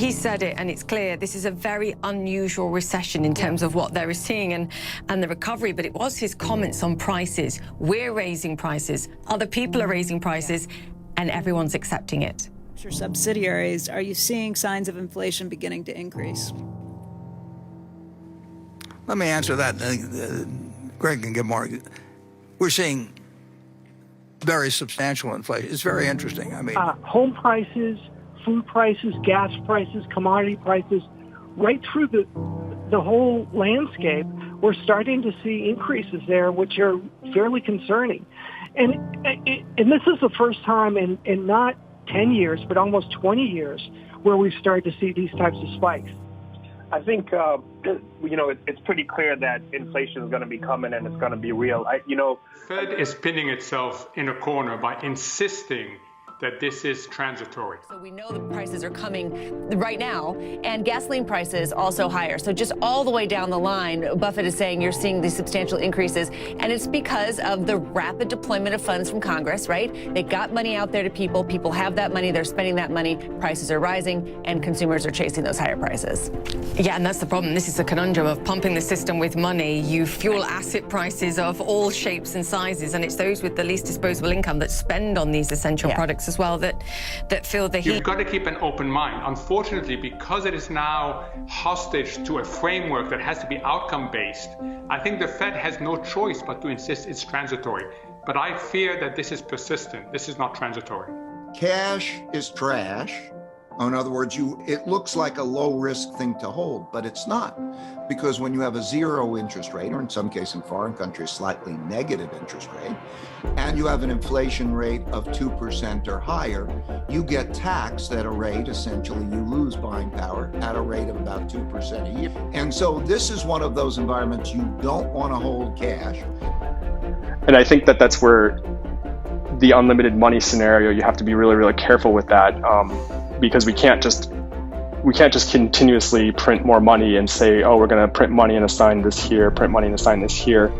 he said it, and it's clear this is a very unusual recession in terms of what they're seeing and the recovery, but it was his comments on prices. We're raising prices, other people are raising prices, and everyone's accepting it. Your subsidiaries, are you seeing signs of inflation beginning to increase? Let me answer that. Greg can give more. We're seeing very substantial inflation. It's very interesting. I mean, home prices, food prices, gas prices, commodity prices, right through the whole landscape, we're starting to see increases there, which are fairly concerning. And this is the first time in not 10 years, but almost 20 years, where we've started to see these types of spikes. I think, it's pretty clear that inflation is going to be coming and it's going to be real. Fed is pinning itself in a corner by insisting that this is transitory. So we know the prices are coming right now, and gasoline prices also higher. So just all the way down the line, Buffett is saying you're seeing these substantial increases, and it's because of the rapid deployment of funds from Congress, right? They got money out there to people. People have that money. They're spending that money. Prices are rising, and consumers are chasing those higher prices. Yeah, and that's the problem. This is the conundrum of pumping the system with money. You fuel asset prices of all shapes and sizes, and it's those with the least disposable income that spend on these essential products as well that feel the heat. You've got to keep an open mind. Unfortunately, because it is now hostage to a framework that has to be outcome-based, I think the Fed has no choice but to insist it's transitory. But I fear that this is persistent. This is not transitory. Cash is trash. In other words, it looks like a low-risk thing to hold, but it's not. Because when you have a zero interest rate, or in some cases in foreign countries, slightly negative interest rate, and you have an inflation rate of 2% or higher, you get taxed at a rate, essentially you lose buying power at a rate of about 2% a year. And so this is one of those environments you don't want to hold cash. And I think that's where the unlimited money scenario, you have to be really, really careful with that. Because we can't just continuously print more money and say, oh, we're going to print money and assign this here, print money and assign this here.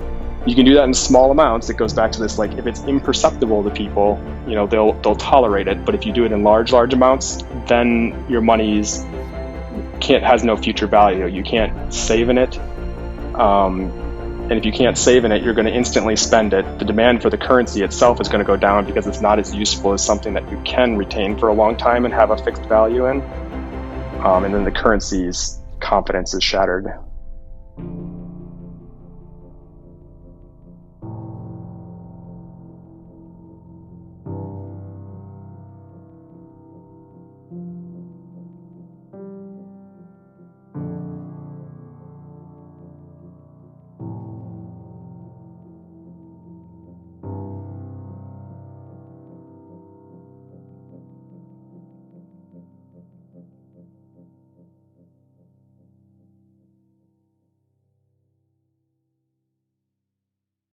You can do that in small amounts. It goes back to this, like, if it's imperceptible to people, they'll tolerate it. But if you do it in large amounts, then your money has no future value. You can't save in it. And if you can't save in it, you're going to instantly spend it. The demand for the currency itself is going to go down because it's not as useful as something that you can retain for a long time and have a fixed value in. And then the currency's confidence is shattered.